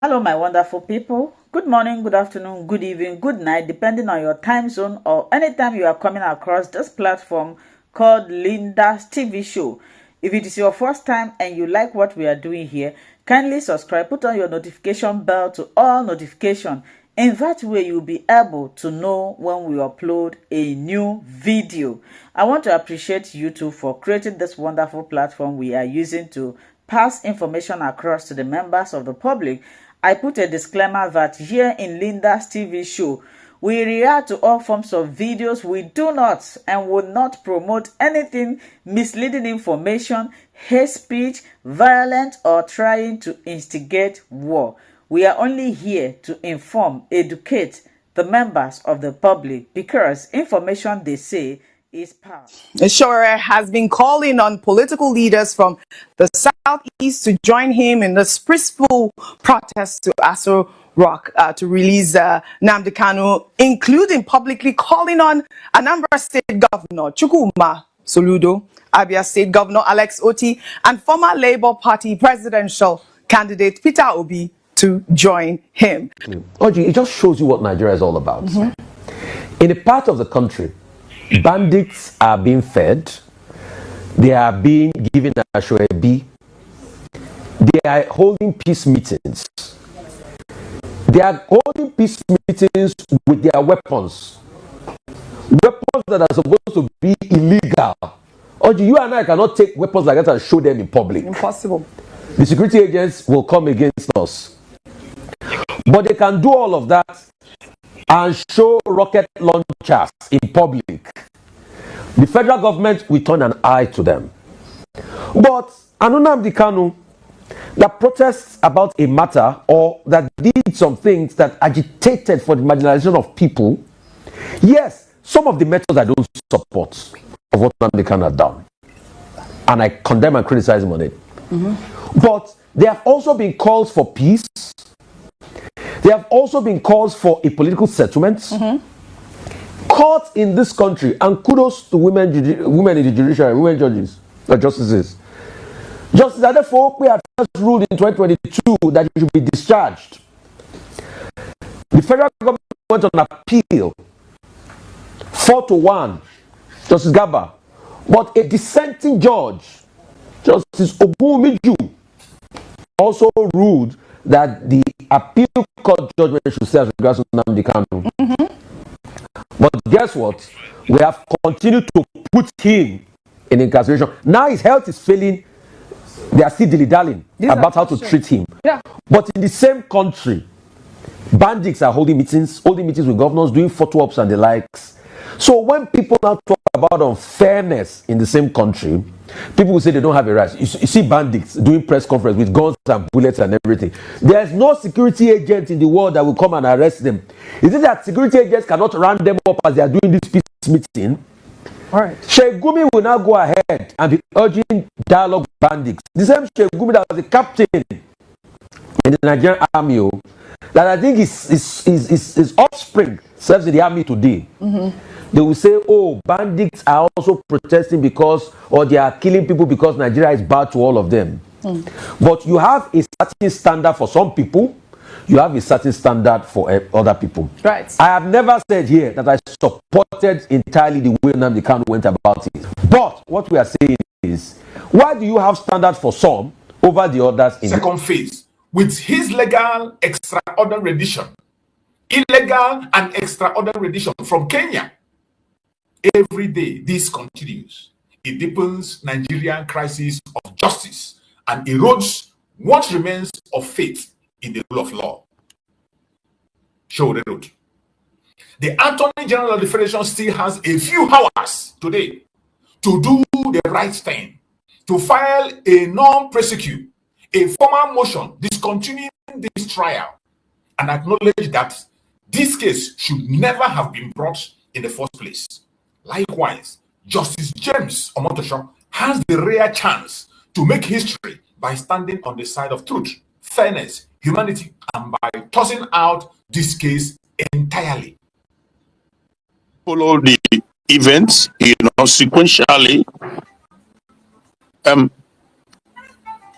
Hello, my wonderful people. Good morning, good afternoon, good evening, good night, depending on your time zone or anytime you are coming across this platform called Linda's TV show. If it is your first time and you like what we are doing here, kindly subscribe, put on your notification bell to all notification. In that way, you'll be able to know when we upload a new video. I want to appreciate you too for creating this wonderful platform we are using to pass information across to the members of the public. I put a disclaimer that here in Linda's TV show, we react to all forms of videos. We do not and will not promote anything misleading information, hate speech, violent, or trying to instigate war. We are only here to inform, educate the members of the public because information they say is power. Asorock has been calling on political leaders from the southeast to join him in this peaceful protest to Asorock to release Nnamdi Kanu, including publicly calling on Anambra State Governor Chukwuma Soludo, Abia State Governor Alex Oti, and former Labour Party presidential candidate Peter Obi to join him. Oji, it just shows you what Nigeria is all about. In a part of the country, bandits are being fed, they are being given a shoebi, they are holding peace meetings. They are holding peace meetings with their weapons. Weapons that are supposed to be illegal. Oji, you and I cannot take weapons like that and show them in public. Impossible. The security agents will come against us. But they can do all of that and show rocket launchers in public. The federal government will turn an eye to them. But Nnamdi Kanu that protests about a matter or that did some things that agitated for the marginalization of people, yes, some of the methods I don't support of what Nnamdi Kanu has done. And I condemn and criticize him on it. But there have also been calls for peace. There have also been calls for a political settlement. Courts in this country, and kudos to women in the judiciary, women judges, justices. Justice Adefope had first ruled in 2022 that he should be discharged. The federal government went on appeal 4-1, Justice Gaba. But a dissenting judge, Justice Ogunmiju, also ruled that the appeal court judgment should stay as regards to Nnamdi Kanu. But guess what? We have continued to put him in incarceration. Now his health is failing. They are still dilly-dallying about how to treat him. Yeah. But in the same country, bandits are holding meetings with governors, doing photo ops and the likes. So when people now talk about unfairness in the same country, people will say they don't have a right. You see bandits doing press conference with guns and bullets and everything. There's no security agent in the world that will come and arrest them. Is it that security agents cannot round them up as they are doing this peace meeting? All right. Sheikh Gumi will now go ahead and be urging dialogue with bandits. The same Sheikh Gumi that was the captain in the Nigerian army, that I think his offspring serves in the army today. They will say, oh, bandits are also protesting because, or they are killing people because Nigeria is bad to all of them. But you have a certain standard for some people, you have a certain standard for other people. Right. I have never said here that I supported entirely the way Nnamdi Kanu went about it. But what we are saying is, why do you have standards for some over the others in second phase with his legal extraordinary rendition, illegal and extraordinary rendition from Kenya? Every day this continues. It deepens Nigerian crisis of justice and erodes what remains of faith in the rule of law. Show the road. The Attorney General of the Federation still has a few hours today to do the right thing, to file a non-prosecute, a formal motion discontinuing this trial, and acknowledge that this case should never have been brought in the first place. Likewise, Justice James Omotosho has the rare chance to make history by standing on the side of truth, fairness, humanity, and by tossing out this case entirely. Follow the events, sequentially.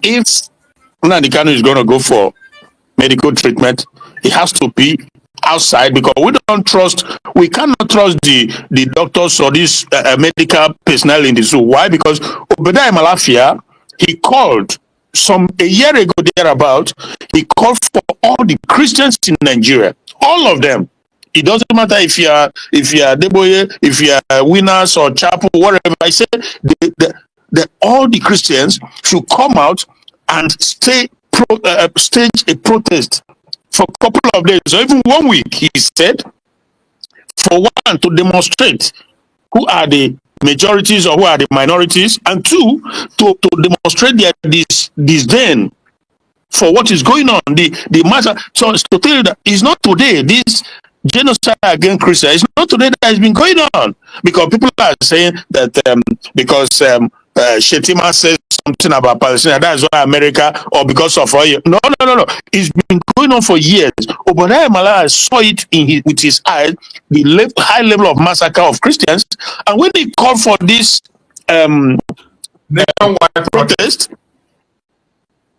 If Nnamdi Kanu is going to go for medical treatment, it has to be outside because we cannot trust the doctors or this medical personnel in the zoo. Why? Because Obadiah Malafia, he called a year ago thereabout, he called for all the Christians in Nigeria, all of them. It doesn't matter if you are Deboye, if you are Winners or Chapel, whatever. I said all the Christians should come out and stage a protest for a couple of days or even 1 week. He said, for one, to demonstrate who are the majorities or who are the minorities, and two, to demonstrate their disdain for what is going on. The matter. So to tell you that it's not today. This genocide against Christians, it's not today that has been going on, because people are saying that because Shetima says something about Palestine, that's why America, or because of oil. No. It's been going on for years. Obadiah Malala saw it with his eyes, the high level of massacre of Christians, and when they called for this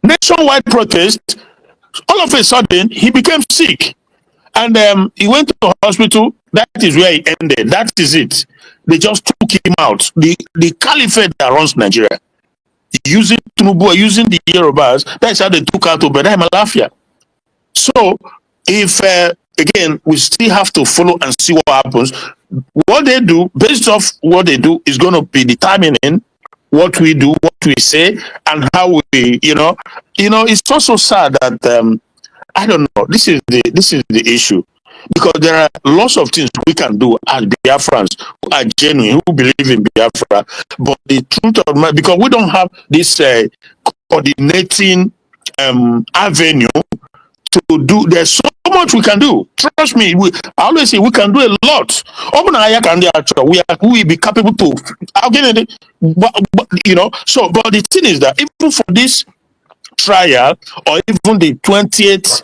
nationwide protest, all of a sudden he became sick. And he went to the hospital. That is where he ended. That is it. They just took him out. The caliphate that runs Nigeria, using Tinubu, using the Yorubas, that's how they took out Obadiah Malafia. So, if, again, we still have to follow and see what happens. What they do, based off what they do, is going to be determining what we do, what we say, and how we, it's also sad that, I don't know. This is the issue, because there are lots of things we can do as Biafrans who are genuine, who believe in Biafra. But the truth of because we don't have this coordinating avenue to do. There's so much we can do. Trust me. I always say we can do a lot. We be capable to. So, but the thing is that even for this trial, or even the 20th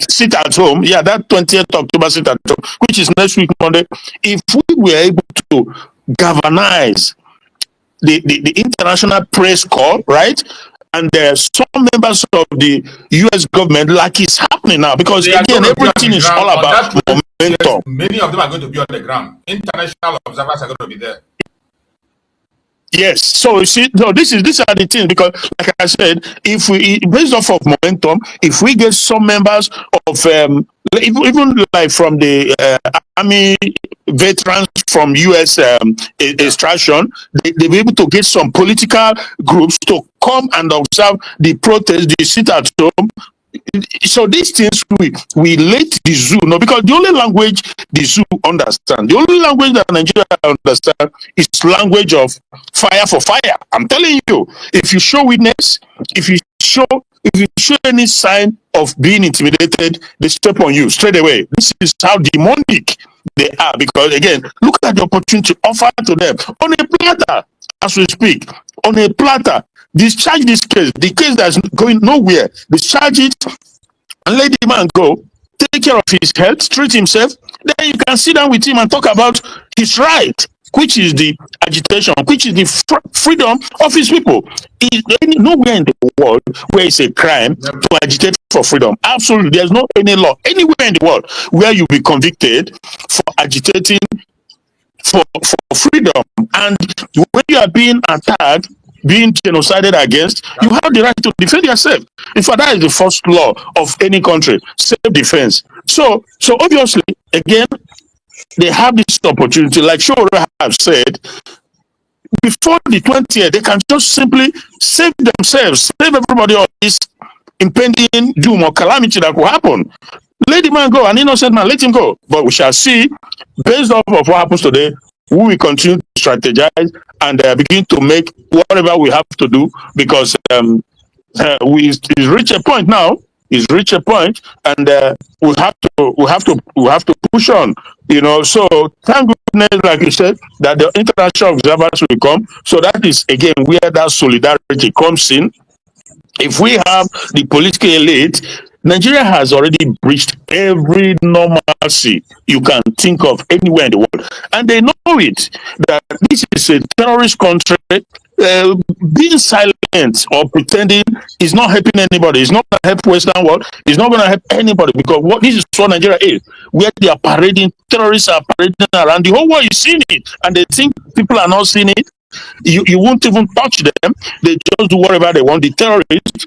sit at home, that 20th October sit at home, which is next week Monday, if we were able to galvanize the international press corps, right, and some members of the U.S. government, like it's happening now, because again, everything is all about momentum. Many of them are going to be on the ground. International observers are going to be there. Yes, so you see, these are the things, because like I said, if we, based off of momentum, if we get some members of even like from the army veterans from U.S. extraction, they'll be able to get some political groups to come and observe the protest, the sit at home. So these things we let the zoo know, because the only language the zoo understand, the only language that Nigeria understand is language of fire for fire. I'm telling you, if you show weakness, if you show any sign of being intimidated, they step on you straight away. This is how demonic they are, because again, look at the opportunity offered to them on a platter as we speak, on a platter. Discharge this case, the case that's going nowhere. Discharge it and let the man go. Take care of his health, treat himself. Then you can sit down with him and talk about his right, which is the agitation, which is the freedom of his people. Nowhere in the world where it's a crime to agitate for freedom. Absolutely, there's no any law anywhere in the world where you be convicted for agitating for freedom. And when you are being attacked, being genocided against, you have the right to defend yourself. In fact, that is the first law of any country, self-defense. So obviously, again, they have this opportunity, like Shora have said, before the 20th, they can just simply save themselves, save everybody of this impending doom or calamity that will happen. Let the man go, an innocent man, let him go. But we shall see, based off of what happens today, we will continue to strategize and begin to make whatever we have to do, because we reach a point now. It's reached a point, and we have to push on. So thank goodness, like you said, that the international observers will come. So that is again where that solidarity comes in. If we have the political elite, Nigeria has already breached every normalcy you can think of anywhere in the world. And they know it, that this is a terrorist country. Being silent arguments or pretending is not helping anybody. It's not going to help Western world. It's not going to help anybody, because this is what Nigeria is, where they are parading, terrorists are parading around. The whole world is seeing it, and they think people are not seeing it. You won't even touch them. They just do whatever they want. The terrorists,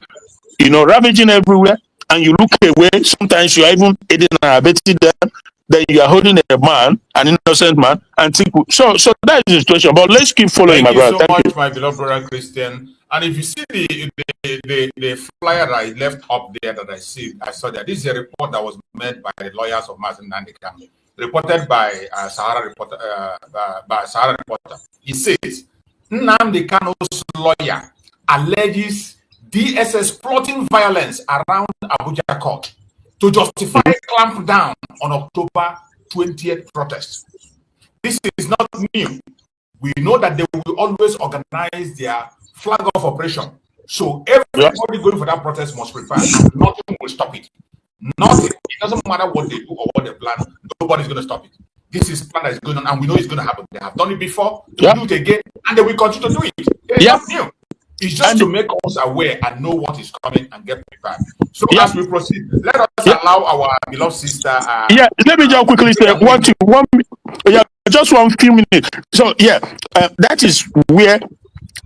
ravaging everywhere, and you look away. Sometimes you are even aiding and abetting them. Then you are holding a man, an innocent man, and think so. That is the situation. But let's keep following, my brother. Thank you so much, my beloved brother Christian. And if you see the flyer that I left up there that I saw that this is a report that was made by the lawyers of Nnamdi Kanu, reported by Sahara Reporter. He says Nnamdi Kanu'S lawyer alleges DSS plotting violence around Abuja court to justify clampdown on October 20th protest. This is not new. We know that they will always organize their flag off operation. So everybody going for that protest must prepare, and nothing will stop it. Nothing. It doesn't matter what they do or what they plan. Nobody's going to stop it. This is plan that is going on, and we know it's going to happen. They have done it before. They will do it again, and they will continue to do it. It's not new. It's just to make us aware and know what is coming and get prepared. So as we proceed, let us allow our beloved sister. Let me just quickly say just one few minutes. So that is where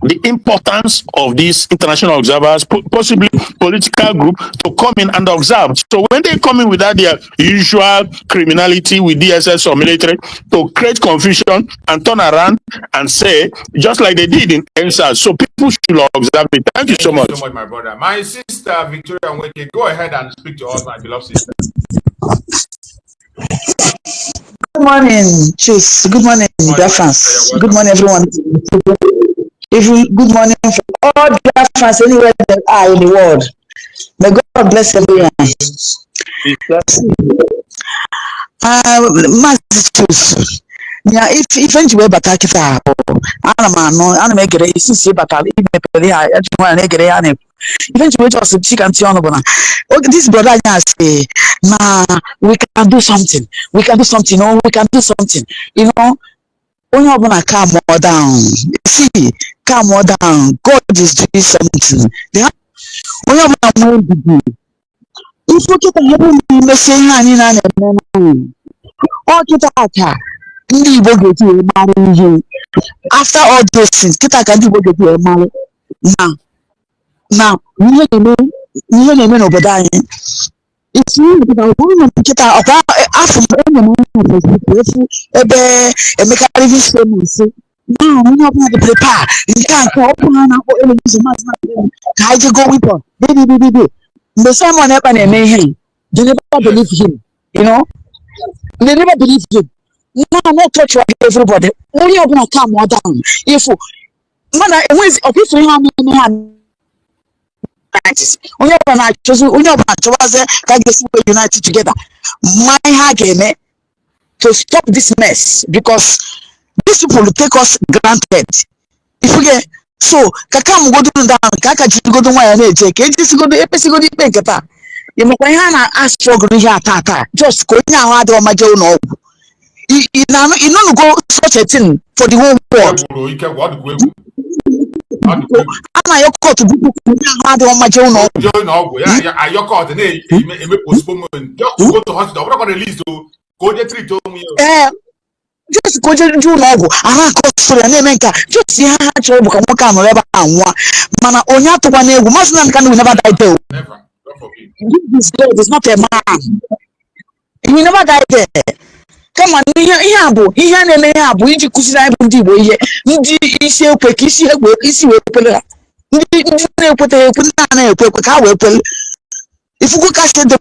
the importance of these international observers, possibly political group, to come in and observe. So when they come in without their usual criminality with DSS or military, to create confusion and turn around and say, just like they did in NSAS. So people should observe it. Thank you so much. Thank you so much, my brother. My sister, Victoria Nweke, go ahead and speak to us, my beloved sister. Good morning, Chief. Good morning, Biafrans. Good morning, everyone. Good morning for all Biafrans anywhere they are in the world. May God bless everyone. If anyway, but I can I'm make it easy, but I'll even eventually just chicken this brother say, we can do something. We can do something. Oh, we can do something. When you're gonna calm more down, see, calm more down. God is doing something. When you're gonna do, if you get a heaven, you say, oh, get out. After all those things, kita can do what marry. Now, we know over there. It's you about women kita after a mechanical statement. Now, we know how to prepare. You can't open how go with her. Baby. The someone happened and made him. They never believe him. They never believe him. Now, not touch everybody. Only open a calm more down. If man, where's officially how many united together. My argument to stop this mess, because these people will take us granted. If we get so, Kakam go down, Kaka go to my age, just go to Epis go to Penkata. You know, I ask for Tata, just go now out of my journal. You don't go such a thing for the whole world. I'm your court to go on my journal. Your court, and they postponement. Just to go to hospital. What about release to go to treat me? Just go to Juno. I cost for an America. Just see how much you can come wherever I want. Mana Onya to one who must not can never die. Never. This God is not a man. He will never die there. Come on, he had a lab, we could see the way. Is a Pekisi, is you if you go catch the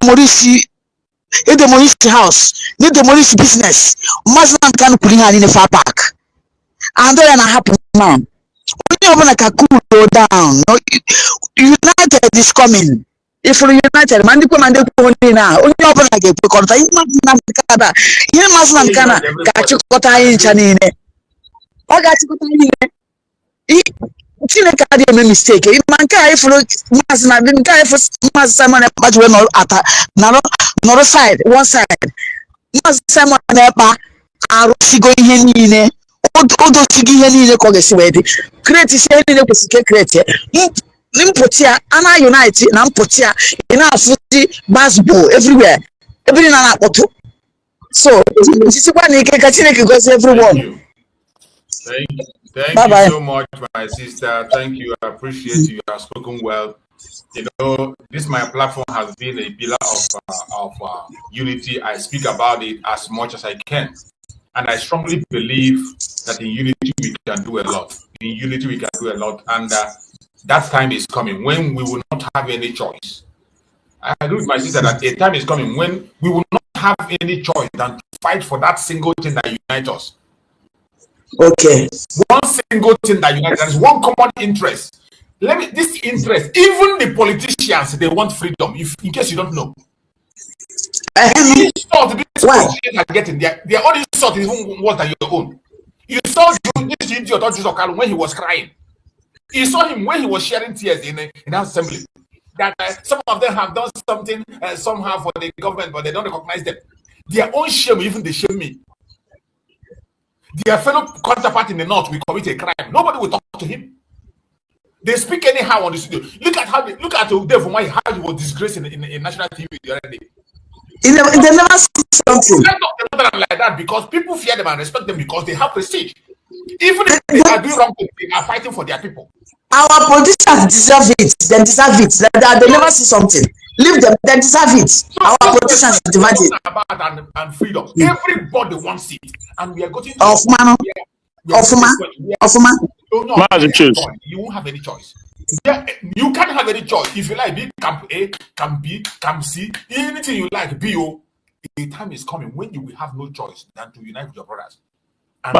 Maurice house, need the Maurice business, Muslim can put her in a far park. And then I happen now. When you open like a cool down, United is coming. If we're united, man, you now. Only open like a because I must you must not catch you got in Chanine. I got you got in. It's a mistake. If man can must not didn't care for someone much well not side, one side. Must someone ever are going in all those in the create is any create. Nimpotia, Anna United, Nampotia, in our footy, basketball, everywhere. Everything on our So, this is one you can goes Thank everyone. you. Thank Bye you bye. so much, my sister. Thank you. I appreciate you. You have spoken well. You know, this my platform has been a pillar of unity. I speak about it as much as I can, and I strongly believe that in unity we can do a lot. In unity we can do a lot, and that time is coming when we will not have any choice. I agree with my sister that a time is coming when we will not have any choice than to fight for that single thing that unites us. Okay. One single thing that unites us, one common interest. This interest, even the politicians, they want freedom. If in case you don't know, insult these politicians are getting their own insult is even worse than your own. You saw this idiot when he was crying. You saw him when he was shedding tears in that assembly. That some of them have done something somehow for the government, but they don't recognize them. Their own shame, even they shame me. Their fellow counterpart in the north will commit a crime. Nobody will talk to him. They speak anyhow on the studio. Look at how he was disgraced in national TV the other day. They never see something. They don't talk like that because people fear them and respect them because they have prestige. Even if they are doing wrong, they are fighting for their people. Our politicians deserve it. They deserve it. They never see something. Leave them. They deserve it. So our politicians deserve it. About and freedom. Everybody wants it, and we are going to. You won't have any choice. Yeah, you can't have any choice. If you like, be camp A, camp B, camp C, anything you like, BO. The time is coming when you will have no choice than to unite with your brothers. And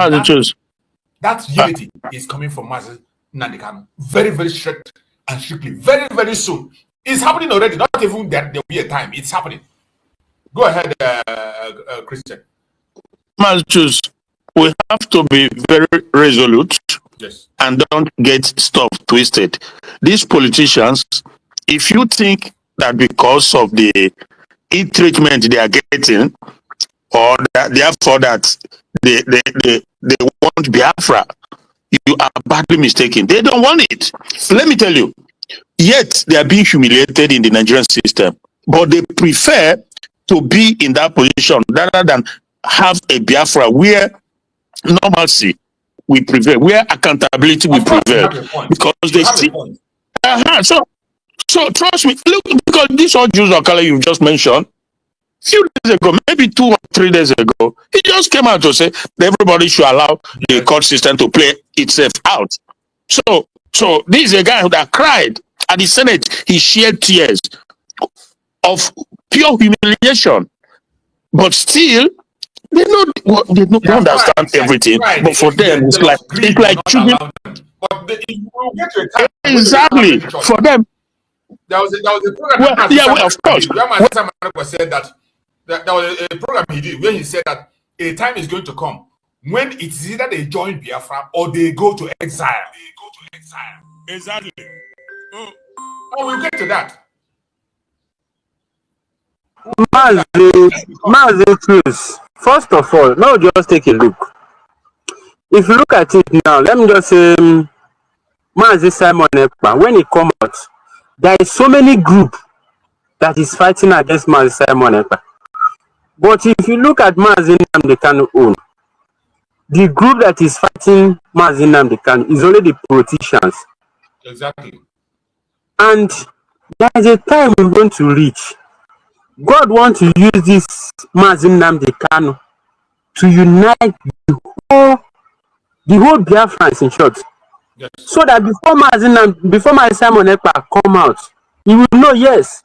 that unity is coming from Master Nnamdi Kanu. Very, very strict and strictly. Very, very soon. It's happening already. Not even that there will be a time. It's happening. Go ahead, Christian. Master, we have to be very resolute. Yes. And don't get stuff twisted. These politicians, if you think that because of the treatment they are getting, or that therefore that they want Biafra, you are badly mistaken. They don't want it. Let me tell you, yet they are being humiliated in the Nigerian system, but they prefer to be in that position rather than have a Biafra where normalcy we prevail, where accountability will prevail, because they see. So trust me. Look, because this all Jews of color you've just mentioned, few days ago, maybe 2 or 3 days ago, he just came out to say that everybody should allow the court system to play itself out. So this is a guy that cried at the Senate. He shed tears of pure humiliation, but still. They don't understand everything, but for them it's like choosing. Exactly for them. There was a program. Of course. Said that there was a program he did where he said that a time is going to come when it's either they join Biafra or they go to exile. Exactly. Oh, we'll get to that. Mazi Cruz. First of all, now just take a look. If you look at it now, let me just say, Mazi Simon Ekpa, when he come out, there is so many group that is fighting against Mazi Simon Ekpa. But if you look at Mazi Nnamdi Kanu's, the group that is fighting Mazi Nnamdi Kanu is only the politicians. Exactly. And there is a time we're going to reach. God wants to use this Mazi Nnamdi Kanu to unite the whole Biafrans, in short. Yes. So that before Mazi Simon Ekpa come out, he will know, yes,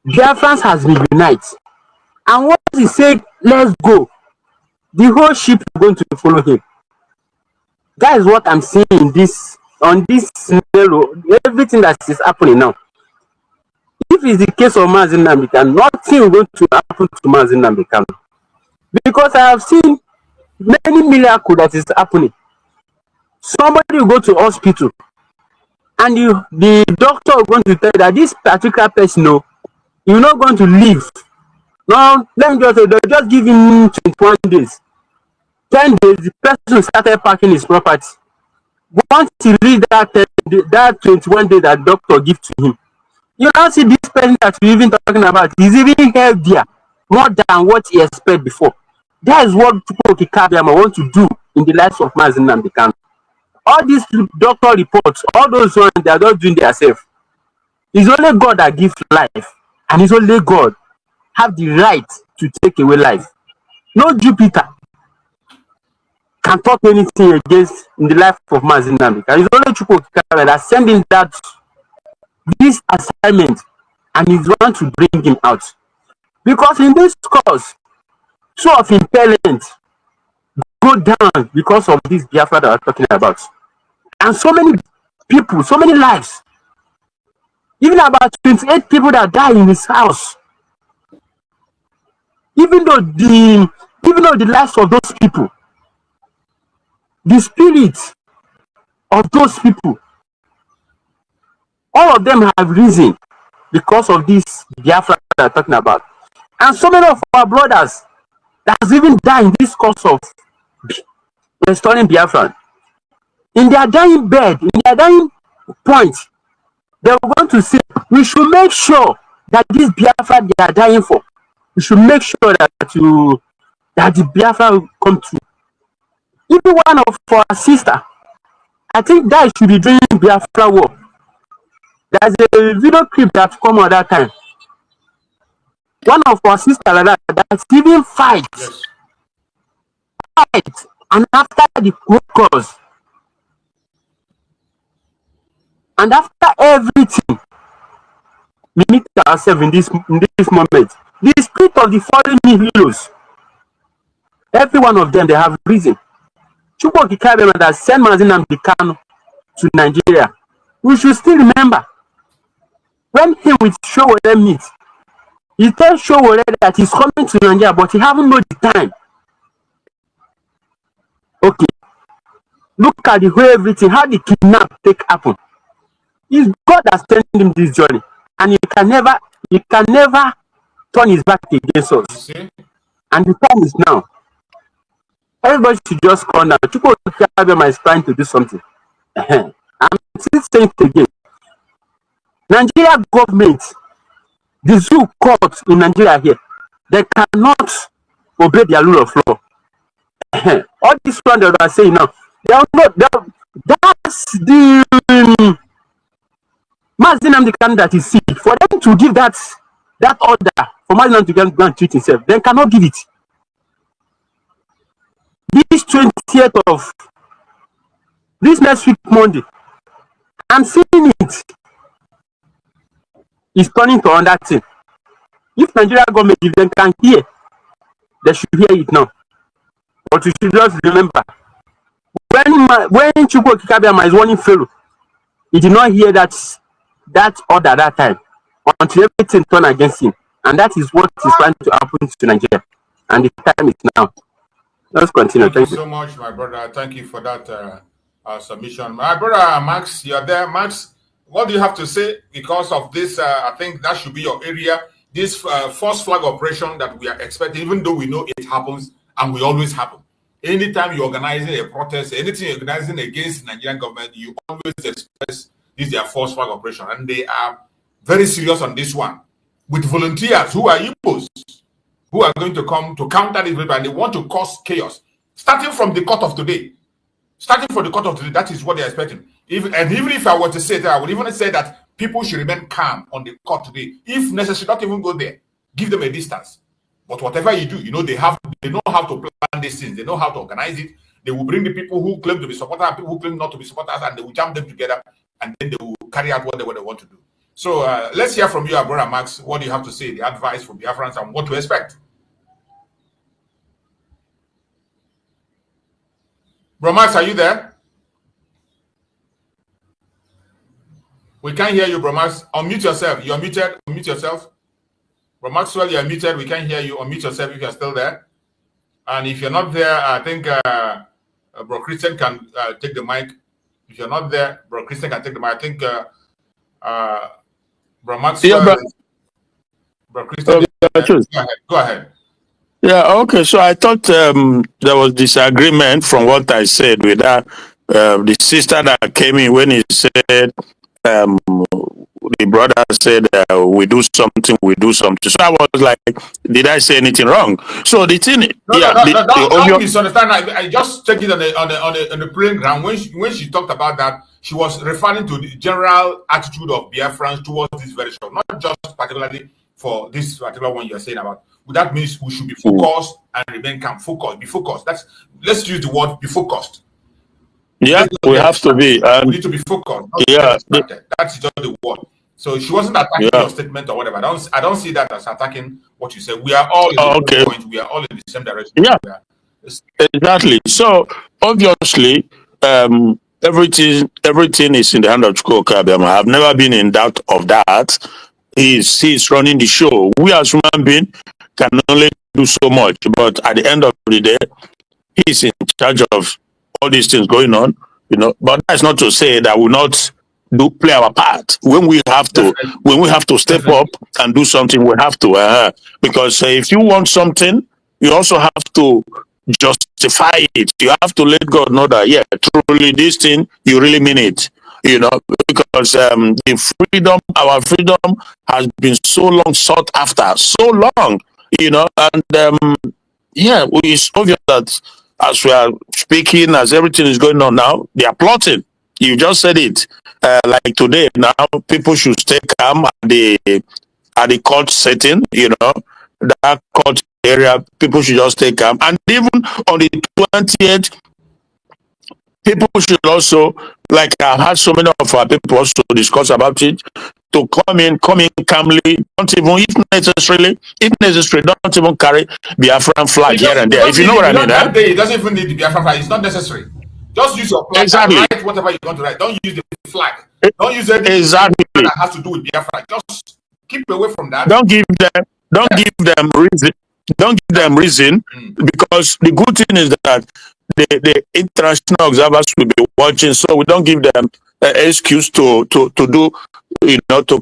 Biafrans has been united. And once he said, let's go, the whole ship is going to follow him. That is what I'm seeing on this scenario, everything that is happening now. If it's the case of Mazi Nnamdi Kanu, nothing is going to happen to Mazi Nnamdi Kanu. Because I have seen many miracles that is happening. Somebody will go to hospital and the doctor is going to tell you that this particular person, no, you're not going to live. Now, let me just say, they'll just give him 21 days. 10 days, the person started packing his property. Once he read that 21 day that doctor give to him, you now see this person that we're even talking about is even healthier more than what he expected before. That is what people want to do in the lives of Nnamdi Kanu. All these doctor reports, all those ones, they are not doing themselves. It's only God that gives life, and it's only God have the right to take away life. No Jupiter can talk anything against in the life of Nnamdi Kanu. It's only Chukwuka that sending this assignment, and he's want to bring him out. Because in this cause, two of his parents go down because of this Biafra that we're talking about. And so many people, so many lives. Even about 28 people that die in his house. Even though the lives of those people, the spirits of those people, all of them have risen because of this Biafra that we're talking about. And so many of our brothers that has even died in this course of restoring Biafra. In their dying bed, in their dying point, they want to say, we should make sure that this Biafra they are dying for, we should make sure that the Biafra will come true. Even one of our sister, I think that should be doing Biafra war. There's a video clip that come at that time. One of our sisters like that even fight, and after the cause, and after everything, we meet ourselves in this moment. The spirit of the fallen heroes, every one of them, they have reason. Chukwu that sent Nnamdi Kanu to Nigeria. We should still remember when he with Showore meet, he tells Showore that he's coming to Nigeria, but he haven't know the time. Okay, look at the way everything, how the kidnap take happen. It's God that sent him this journey, and he can never turn his back against us. And the time is now. Everybody should just call now. Chukwu is trying to do something. I'm still saying it again. Nigeria government, the zoo court in Nigeria here, they cannot obey their rule of law. All this one that are saying now, they are not. That's the Nnamdi Kanu that is sick. For them to give that order for Nnamdi Kanu to go and treat himself, they cannot give it. This 20th of this next week Monday, I'm seeing it. It's turning to another thing. If Nigeria government, if they can hear, they should hear it now. But we should just remember, when Chukwu is warning Pharaoh, he did not hear that order that time until everything turned against him. And that is what is trying to happen to Nigeria. And the time is now. Let's continue. Thank you so much, my brother. Thank you for that submission. My brother Max, you're there. Max, what do you have to say? Because of this, I think that should be your area. This false flag operation that we are expecting, even though we know it happens and will always happen. Anytime you're organizing a protest, anything you're organizing against the Nigerian government, you always express this is their false flag operation. And they are very serious on this one. With volunteers who are Igbos, who are going to come to counter this, and they want to cause chaos. Starting from the court of today. That is what they're expecting. Even if I were to say that, I would even say that people should remain calm on the court today. If necessary, not even go there. Give them a distance. But whatever you do, they know how to plan these things. They know how to organize it. They will bring the people who claim to be supporters and people who claim not to be supporters, and they will jam them together, and then they will carry out what they want to do. So let's hear from you, brother Max. What do you have to say? The advice for Biafrans and what to expect. Bro Max, are you there? We can't hear you, Bro Max. Unmute yourself. You're muted. Unmute yourself. Bro Maxwell, you're muted. We can't hear you. Unmute yourself if you're still there. And if you're not there, I think Bro Christian can take the mic. If you're not there, Bro Christian can take the mic. I think Bro Maxwell. Yeah, Bro Christian. Go ahead. Yeah, okay. So I thought there was disagreement from what I said with that the sister that came in when he said, the brother said, we do something, we do something. So I was like, did I say anything wrong? So the thing, don't misunderstand. I just checked it on the playing ground. When she talked about that, she was referring to the general attitude of Biafrans towards this very show, not just particularly for this particular one you're saying about. That means we should be focused and remain calm. Be focused. Let's use the word be focused. Yeah, we have to be. We need to be focused. That's just the word. So she wasn't attacking your statement or whatever. I don't see that as attacking what you said. We are all in the same point. We are all in the same direction. Yeah, exactly. So obviously, everything is in the hand of Chukwuka. I've never been in doubt of that. He's running the show. We as human beings can only do so much, but at the end of the day, he's in charge of all these things going on. But that's not to say that we'll not play our part when we have to step up and do something. We have to because if you want something, you also have to justify it. You have to let God know that truly this thing you really mean it. Because our freedom has been so long sought after, so long. And it's obvious that as we are speaking, as everything is going on now, they are plotting. You just said it. Like today, now people should stay calm at the court setting. That court area, people should just stay calm. And even on the 20th, people should also, like I've had so many of our people also discuss about it, to come in calmly. Don't even, if necessary, don't even carry Biafran flag here and there. If you know what I mean. That day, it doesn't even need the Biafran flag. It's not necessary. Just use your flag. Exactly. Write whatever you want to write. Don't use the flag. Don't use anything that has to do with Biafra. Just keep away from that. Don't give them reason. Don't give them reason, because the good thing is that the international observers will be watching, so we don't give them an excuse to do, to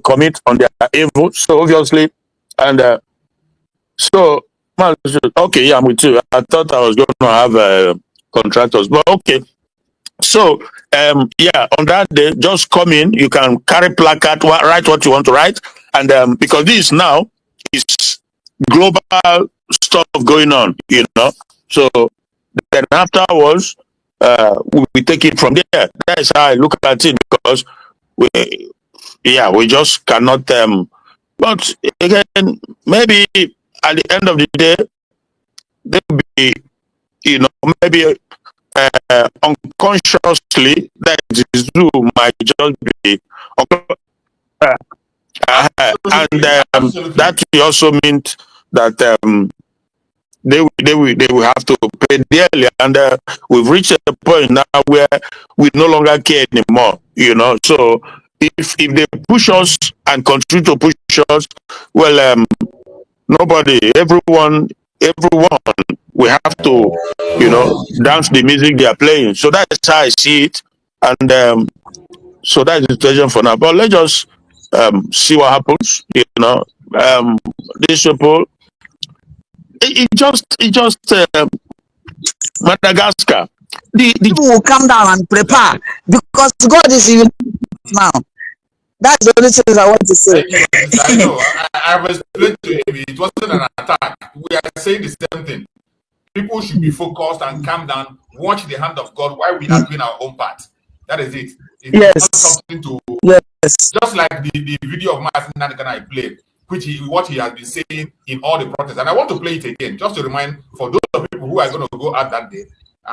commit on their evil. So obviously, and okay, I'm with you. I thought I was going to have contractors, but okay. So on that day, just come in. You can carry placard, write what you want to write, and because this now is global stuff going on, So then afterwards, we take it from there. That's how I look at it, because we just cannot. But again, maybe at the end of the day, there will be, maybe unconsciously that Zoo might just be. That will also mean that they will have to pay dearly, and we've reached a point now where we no longer care anymore. So if they push us and continue to push us, well, everyone, we have to, dance the music they are playing. So that's how I see it, and so that's the situation for now. But let's just see what happens. These people, it just Madagascar. The people will come down and prepare, because God is in now. That's the only thing I want to say. I know. I was explained to him. It wasn't an attack. We are saying the same thing. People should be focused and calm down. Watch the hand of God while we are doing our own part. That is it. It's not something to. Yes. Just like the video of Nnamdi Kanu'S I played, what he has been saying in all the protests, and I want to play it again just to remind for those of people who are going to go out that day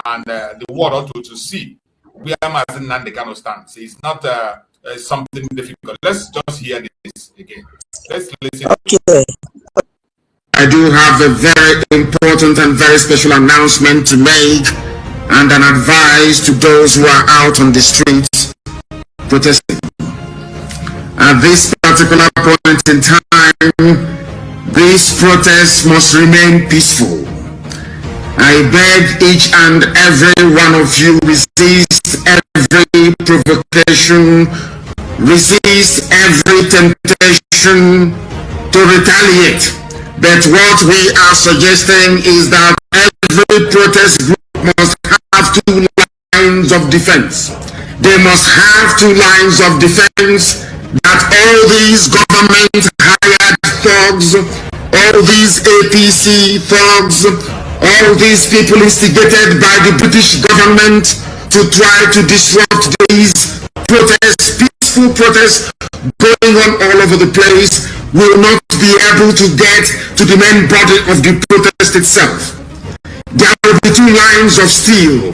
and the world ought to see where Nnamdi Kanu'S stands. It's not something difficult. Let's just hear this again. Let's listen. Okay. I do have a very important and very special announcement to make, and an advice to those who are out on the streets protesting. At this particular point in time, this protest must remain peaceful. I beg each and every one of you, resist every provocation, resist every temptation to retaliate. But what we are suggesting is that every protest group must have 2 lines lines of defense. They must have two lines of defense, that all these government hired thugs, all these APC thugs, all these people instigated by the British government to try to disrupt these protests, peaceful protests going on all over the place, will not be able to get to the main body of the protest itself. There will be two lines of steel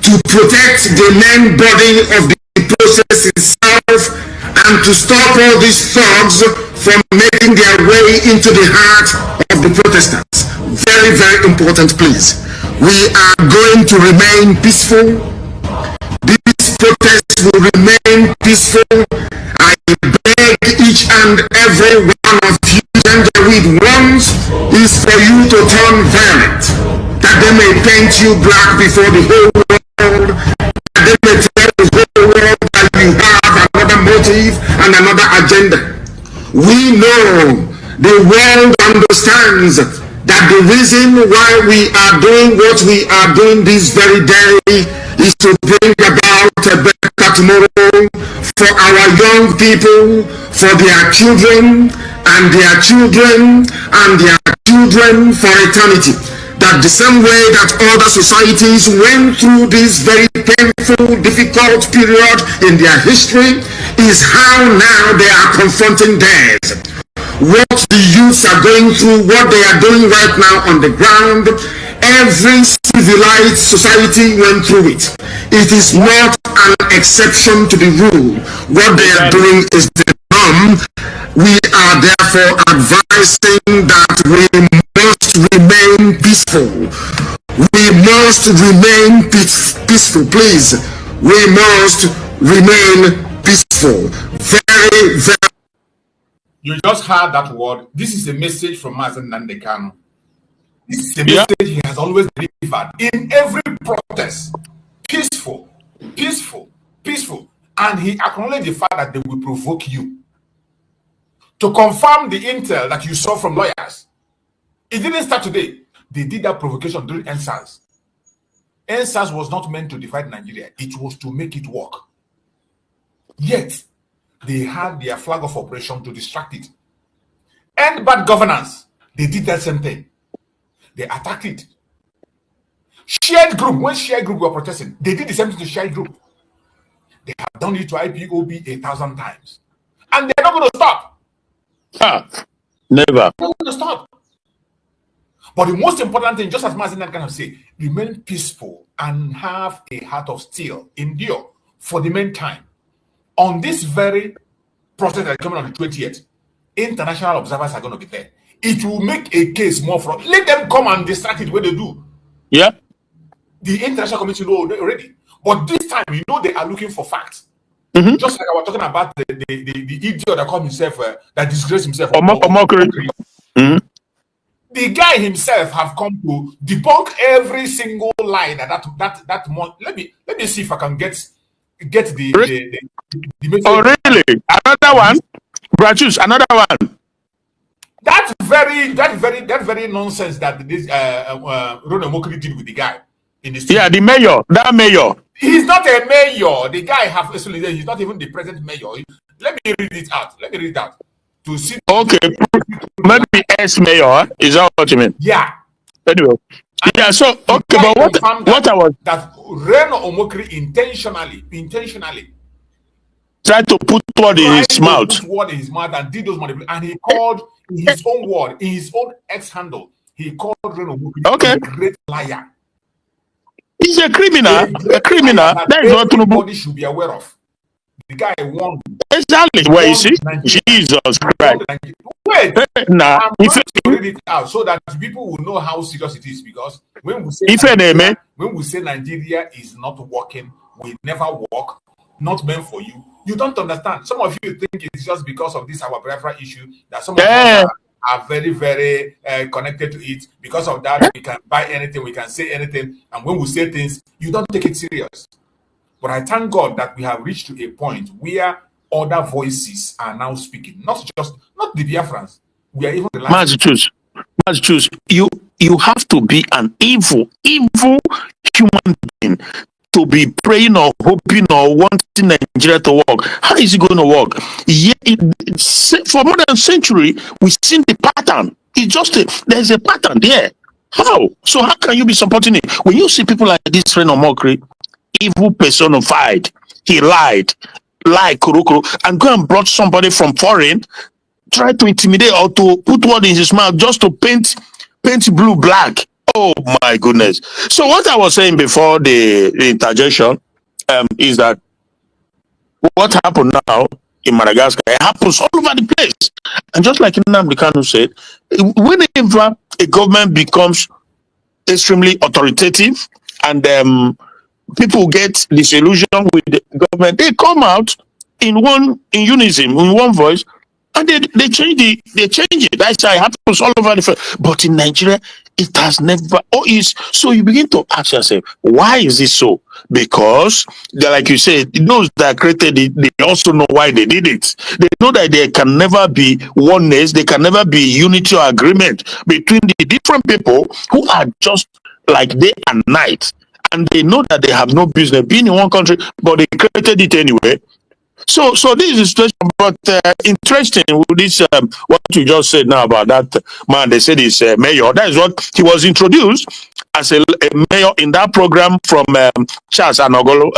to protect the main body of the process itself and to stop all these thugs from making their way into the heart of the protestants. Very, very important, please. We are going to remain peaceful. This protest will remain peaceful. I beg each and every one of you, gender with ones, is for you to turn violent, that they may paint you black before the whole world, that they may tell the whole world that you have another motive and another agenda. We know, the world understands, that the reason why we are doing what we are doing this very day is to bring about a better tomorrow for our young people, for their children and their children and their children for eternity. That the same way that other societies went through this very painful, difficult period in their history is how now they are confronting theirs. What the youths are going through, what they are doing right now on the ground, every civilized society went through it. It is not an exception to the rule. What they are doing is the norm. We are therefore advising that we must remain peaceful. We must remain peaceful, please. We must remain peaceful. Very, very. You just heard that word. This is a message from Nnamdi Kanu. This is a message he has always delivered in every protest. Peaceful, peaceful, peaceful. And he acknowledged the fact that they will provoke you. To confirm the intel that you saw from lawyers. It didn't start today. They did that provocation during NSAS. NSAS was not meant to divide Nigeria. It was to make it work. Yet, they had their flag of operation to distract it. And bad governance, they did that same thing. They attacked it. Shared group, when shared group were protesting, they did the same thing to shared group. They have done it to IPOB 1,000 times. And they're not going to stop. Never. They're not going to stop. But the most important thing, just as Nnamdi Kanu say, remain peaceful and have a heart of steel. Endure for the meantime. On this very process that is coming on the 20th, international observers are going to be there. It will make a case more fraud. Let them come and distract it when they do. Yeah. The international community know already. But this time, you know they are looking for facts. Mm-hmm. Just like I was talking about the idiot that called himself, that disgraced himself. Mockery. Mm-hmm. The guy himself have come to debunk every single lie that month. Let me see if I can get the message. Oh, really? Another one? Brachus, another one. That very nonsense that this Ronald Mokri did with the guy in the studio. Yeah, the mayor. That mayor. He's not a mayor. The guy he's not even the present mayor. Let me read it out. To see. Okay. Maybe ex-mayor. Is that what you mean? Yeah. Anyway. Yeah, so okay, but what I was that Reno Omokri intentionally tried to put word in his mouth. Put word in his mouth and did those manipulations. And he called in his own word, in his own ex-handle, he called Reno Omokri a great liar. He's a criminal. A criminal. That is what everybody should be aware of. The guy won. Exactly. Well, you see, Jesus Christ. Wait, nah. I'm going to read it out so that people will know how serious it is. Because when we say Nigeria is not working, will never work, not meant for you, you don't understand. Some of you think it's just because of this our Biafra issue that some of us are very, very connected to it. Because of that, we can buy anything, we can say anything, and when we say things, you don't take it serious. But I thank God that we have reached to a point where other voices are now speaking, not the Biafrans. We are even the last. Choose. You have to be an evil human being to be praying or hoping or wanting Nigeria to work. How is it going to work? Yeah, for more than a century, we've seen the pattern. It's just there's a pattern there. How? So how can you be supporting it? When you see people like this friend of mockery, evil personified, he lied, kuru, and go and brought somebody from foreign, try to intimidate or to put word in his mouth just to paint blue black. Oh my goodness. So what I was saying before the interjection is that what happened now in Madagascar, it happens all over the place. And just like Nnamdi Kanu'S said, whenever a government becomes extremely authoritative and people get disillusioned with the government, they come out in unison, in one voice, and they change it. That's how it happens all over the place. But in Nigeria, it has never. So you begin to ask yourself, why is it so? Because, like you said, those that created it, they also know why they did it. They know that there can never be oneness, there can never be unity or agreement between the different people who are just like day and night. And they know that they have no business being in one country, but they created it anyway. So this is the situation, but interesting with this, what you just said now about that man, they said he's mayor. That is what he was introduced as a mayor in that program from Charles Anogolo.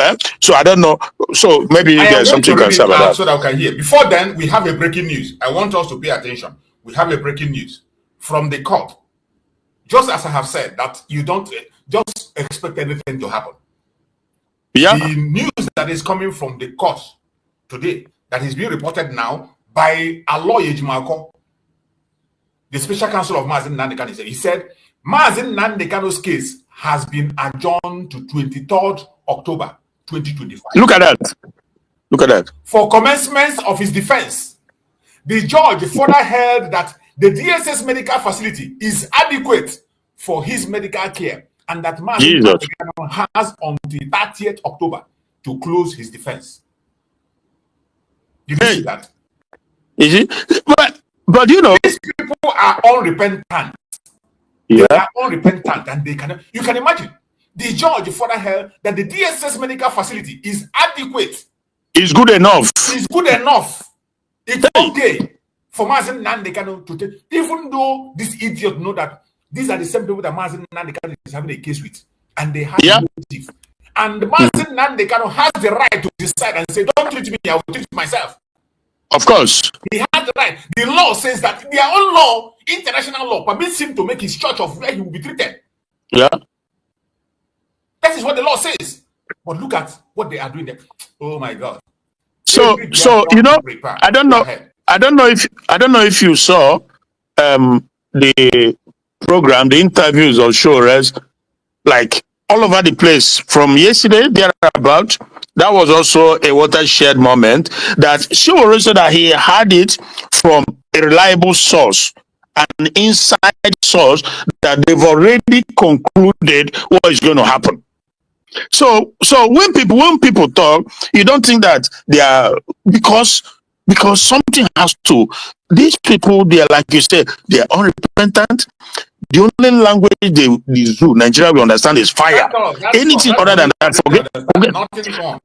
So I don't know. So maybe there's something you can say about that. So that we can hear. Before then, we have a breaking news. I want us to pay attention. We have a breaking news from the court. Just as I have said, that you don't just expect anything to happen. Yeah. The news that is coming from the court today, that is being reported now by Aloy Ejimako, the special counsel of Mazi Nnamdi Kanu. He said, Mazi Nnamdi Kanu's case has been adjourned to 23rd October 2025. Look at that. For commencement of his defense, the judge further held that the DSS medical facility is adequate for his medical care and that Mazi Nnamdi Kanu has until 30th October to close his defense. Did you see that? Is it? But you know, these people are unrepentant. Yeah. They are unrepentant, and they cannot. You can imagine the judge further held that the DSS medical facility is adequate. It's good enough. It's good enough. It's okay for Mazi Nnamdi Kanu to take, even though this idiot know that these are the same people that Mazi Nnamdi Kanu is having a case with, and they have motive. And Mazi Nnamdi Kanu has the right to decide and say, "Don't treat me, I will treat myself." Of course. He has the right. The law says that their own law, international law, permits him to make his choice of where he will be treated. Yeah. That is what the law says. But look at what they are doing there. Oh my God. So you know, I don't know if you saw the program, the interviews or shows, like all over the place from yesterday, thereabout. That was also a watershed moment that she was said that he had it from a reliable source, an inside source that they've already concluded what is going to happen. So when people talk, you don't think that they are because something has to. These people, they are, like you said, they are unrepentant. The only language they do, Nigeria, we understand is fire. Anything other than that, forget.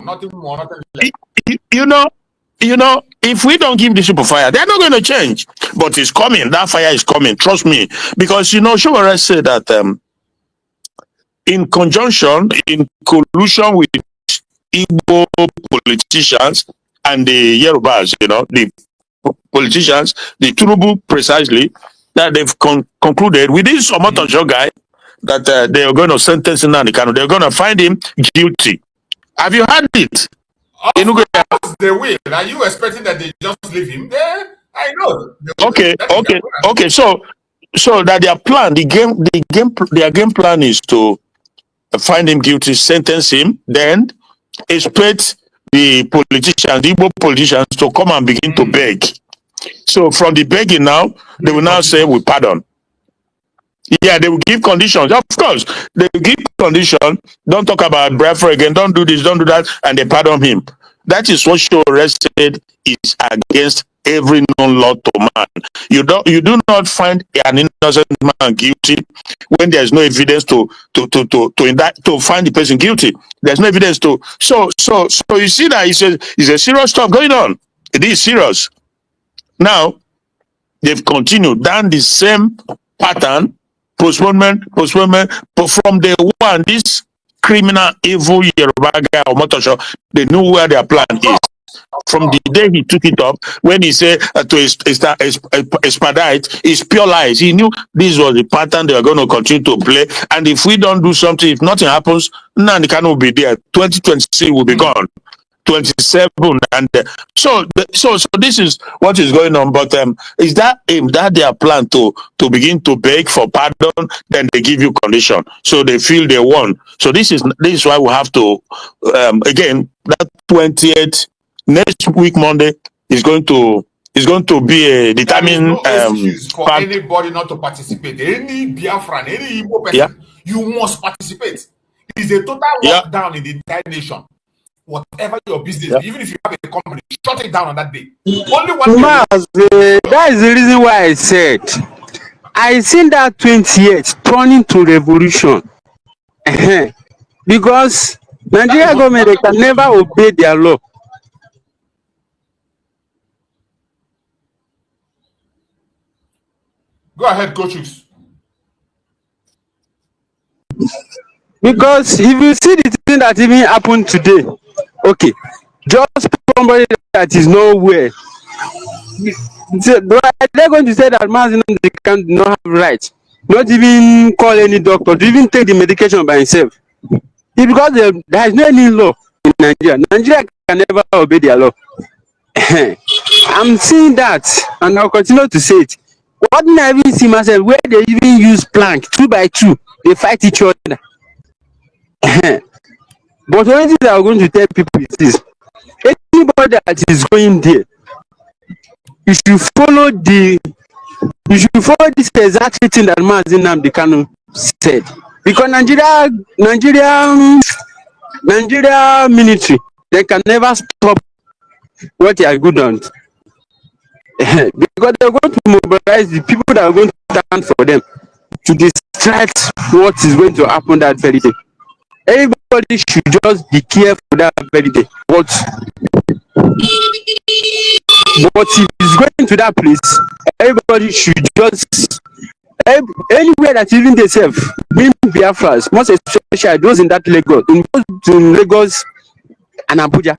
Nothing more, nothing less. You know, if we don't give these people fire, they're not going to change. But it's coming. That fire is coming. Trust me. Because, Showara said that in conjunction, in collusion with Igbo politicians and the Yorubas, the politicians, the Turubu precisely, that they've concluded with this Omotojo guy that they are going to sentence Nnamdi Kanu. They're going to find him guilty. Have you heard it? They will. Are you expecting that they just leave him there? I know. Okay. So that their plan, their game plan is to find him guilty, sentence him, then expect the politicians, the Igbo politicians, to come and begin to beg. So from the begging now, they will now say we pardon. Yeah, they will give conditions. Of course, they will give condition. Don't talk about Biafra again. Don't do this, don't do that, and they pardon him. That is what Shore said is against every known law to man. You do not find an innocent man guilty when there's no evidence to indict, to find the person guilty. There's no evidence to so you see that it's a serious stuff going on. It is serious. Now they've continued down the same pattern, postponement, but from day one, this criminal evil Yoruba guy or Motosho, they knew where their plan is. From the day he took it up, when he said to expedite, it's pure lies. He knew this was the pattern they were going to continue to play. And if we don't do something, if nothing happens, Nnamdi Kanu will be there. 2026 will be gone. 27 and so this is what is going on. But is that their plan to begin to beg for pardon? Then they give you condition, so they feel they won. So this is why we have to again, that 28th next week Monday is going to be a determined excuse for anybody not to participate. Any Biafran, any Igbo person, you must participate. It is a total lockdown in the entire nation. Whatever your business, even if you have a company, shut it down on that day. Only one day. That is the reason why I said I seen that 28th turning to revolution. Because Nigeria government, they can never obey their law. Go ahead, coaches. Because if you see the thing that even happened today, okay, just somebody that is nowhere, they're going to say that they can not have right, not even call any doctor, to even take the medication by himself. It's because there is no any law in Nigeria. Nigeria can never obey their law. I'm seeing that, and I'll continue to say it. What did I even see myself where they even use plank 2 by 2, they fight each other. But the only thing that I'm going to tell people is this: anybody that is going there, you should follow this exact thing that Nnamdi Kanu said. Because Nigeria military, they can never stop what they are good on. Because they're going to mobilize the people that are going to stand for them to distract what is going to happen that very day. Everybody should just be careful that very day. But if it's going to that place, everybody should just anywhere that even they serve, being Biafras, most especially those in that Lagos, in Lagos and Abuja,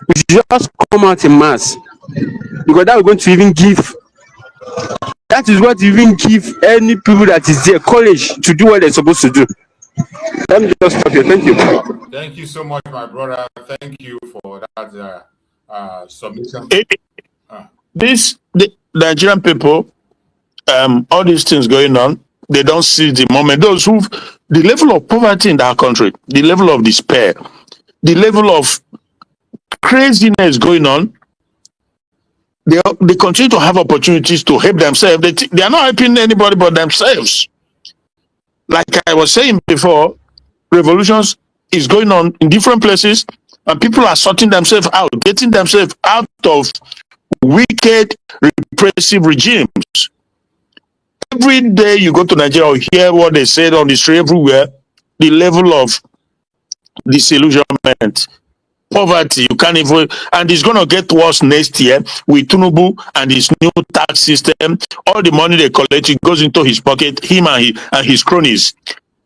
we should just come out in mass. Because that is going to even give, that is what even give any people that is there courage to do what they're supposed to do. Let me just stop here. Thank you. Thank you so much, my brother. Thank you for that submission. The Nigerian people, all these things going on, they don't see the moment. Those who, the level of poverty in our country, the level of despair, the level of craziness going on, they continue to have opportunities to help themselves. They are not helping anybody but themselves. Like I was saying before, revolutions is going on in different places, and people are sorting themselves out, getting themselves out of wicked, repressive regimes. Every day you go to Nigeria, you hear what they said on the street everywhere, the level of disillusionment, poverty, you can't even, and it's going to get worse next year with Tinubu and his new tax system. All the money they collect, it goes into his pocket, him and his cronies.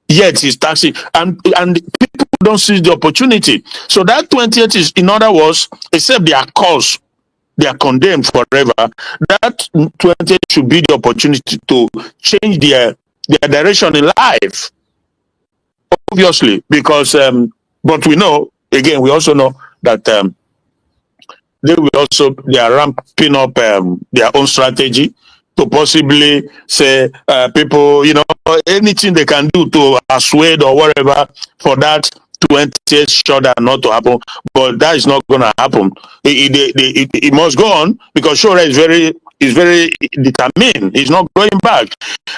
Yet he's taxing, and people don't see the opportunity. So that 28th is, in other words, except their cause, they are condemned forever. That 28th should be the opportunity to change their direction in life. Obviously, because but we know, again, we also know that they are ramping up their own strategy to possibly say people, anything they can do to assuade or whatever for that 20th shoulder not to happen. But that is not going to happen. It must go on, because Shura is very determined. He's not going back.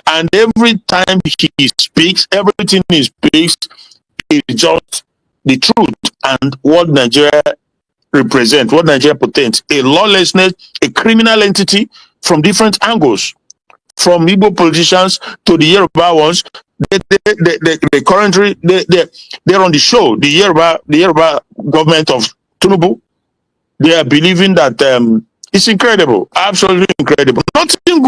And every time he speaks, everything he speaks is just the truth and what Nigeria represent, what Nigeria portends, a lawlessness, a criminal entity from different angles, from Igbo politicians to the Yoruba ones. They currently they're on the show. The Yoruba government of Tinubu, they are believing that it's incredible, absolutely incredible. Nothing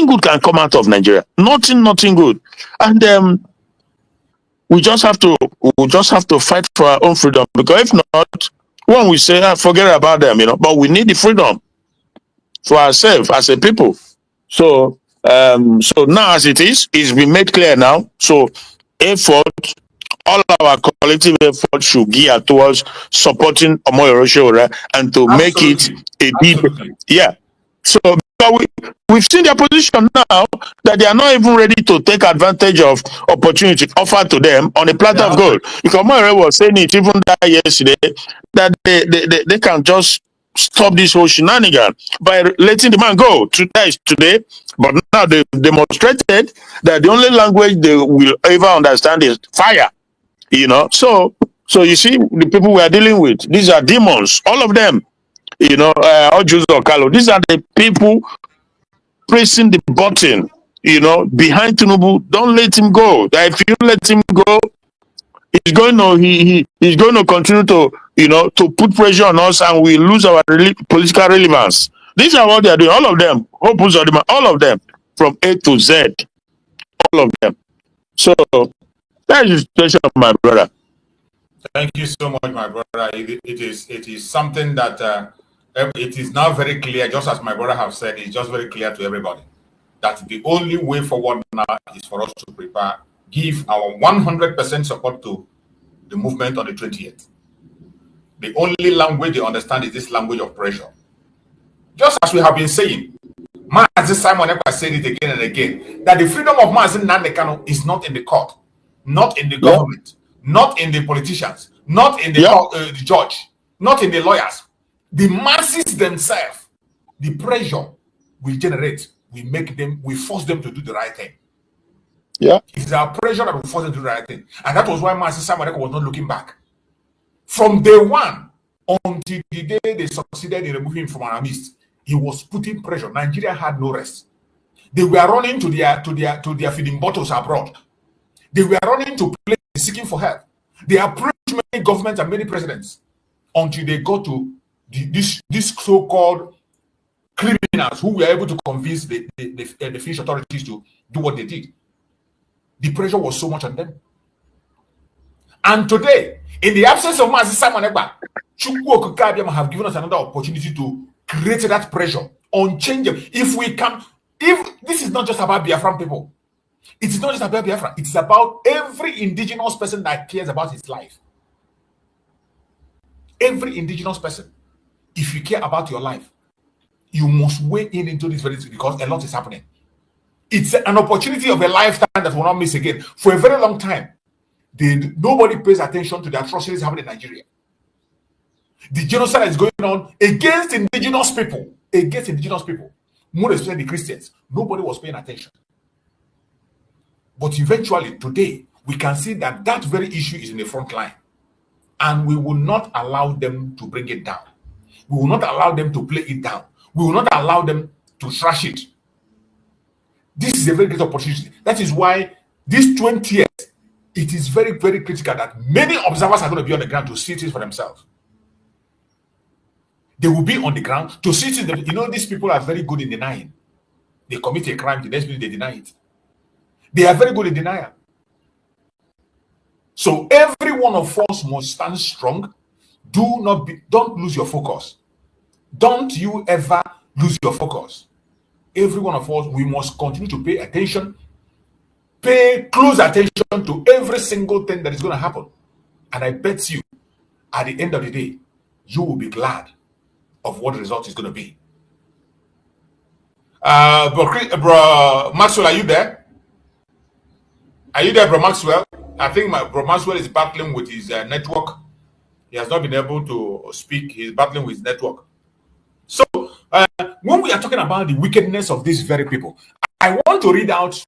good can come out of Nigeria. Nothing good. And we just have to fight for our own freedom, because if not, one will say, forget about them, but we need the freedom for ourselves as a people. So now as it's been made clear now. So all our collective effort should gear towards supporting Omoyoro Sowore and to make it a big, yeah. So we've seen their position now, that they are not even ready to take advantage of opportunity offered to them on a platter of gold. Because Omoyoro was saying it even that yesterday, that they can just stop this whole shenanigan by letting the man go. Today, but now they demonstrated that the only language they will ever understand is fire. So you see, the people we are dealing with, these are demons, all of them. All Jews or Kalo, these are the people pressing the button, behind Tinubu. Don't let him go. That if you let him go, he's going to continue to to put pressure on us, and we lose our political relevance. These are what they are doing. All of them, all of them, from A to Z, all of them. So that is the situation of my brother. Thank you so much, my brother. It is something that it is now very clear, just as my brother have said. It's just very clear to everybody that the only way forward now is for us to prepare, give our 100% support to the movement on the 20th. The only language they understand is this language of pressure. Just as we have been saying, Mazi Simon Ekpa said it again and again, that the freedom of Mazi Nnamdi Kanu is not in the court, not in the government, not in the politicians, not in the judge, not in the lawyers. The masses themselves, the pressure we generate, we force them to do the right thing. Yeah. It's our pressure that will force them to do the right thing. And that was why Mazi Simon Ekpa was not looking back. From day one until the day they succeeded in removing him from our midst, he was putting pressure. Nigeria had no rest. They were running to their feeding bottles abroad. They were running to places seeking for help. They approached many governments and many presidents until they got to this so-called criminals who were able to convince the Finnish authorities to do what they did. The pressure was so much on them. And today, in the absence of Mazi Simon Ekpa, Chukwu Okike Abiama have given us another opportunity to create that pressure on change. If this is not just about Biafran people, it is not just about Biafra, it is about every indigenous person that cares about his life. Every indigenous person. If you care about your life, you must weigh in into this very thing, because a lot is happening. It's an opportunity of a lifetime that will not miss again. For a very long time, nobody pays attention to the atrocities happening in Nigeria. The genocide is going on against indigenous people. More especially the Christians. Nobody was paying attention. But eventually, today, we can see that that very issue is in the front line. And we will not allow them to bring it down. We will not allow them to play it down. We will not allow them to trash it. This is a very great opportunity. That is why this 20th, it is very, very critical that many observers are going to be on the ground to see things for themselves. They will be on the ground to see things. These people are very good in denying. They commit a crime, the next minute they deny it. They are very good in denial. So every one of us must stand strong. Don't lose your focus. Don't you ever lose your focus. Every one of us, we must continue to pay attention. Pay close attention to every single thing that is going to happen. And I bet you, at the end of the day, you will be glad of what the result is going to be. Bro Maxwell, are you there? Are you there, Bro Maxwell? I think Bro Maxwell is battling with his network. He has not been able to speak. He's battling with his network. So, when we are talking about the wickedness of these very people, I want to read out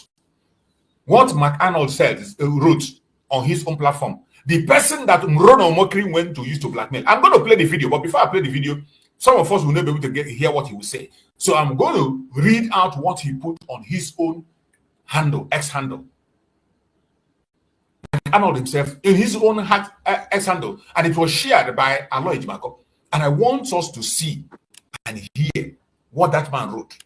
what McArnold wrote on his own platform. The person that Mrono Omokri went to use to blackmail. I'm going to play the video, but before I play the video, some of us will not be able to hear what he will say. So I'm going to read out what he put on his own handle, X handle. Arnold himself in his own X handle, and it was shared by Aloy Jimako. And I want us to see and hear what that man wrote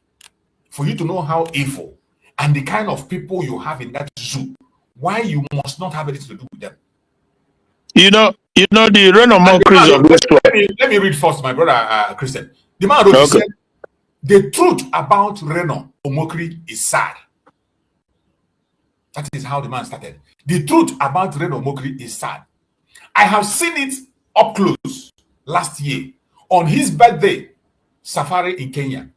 for you to know how evil and the kind of people you have in that zoo, why you must not have anything to do with them. You know the Reno mockeries of this club. Let me read first, my brother Christian. The man wrote, he said, the truth about Reno Omokri is sad. That is how the man started. The truth about Reno Omokri is sad. I have seen it up close last year on his birthday safari in Kenya.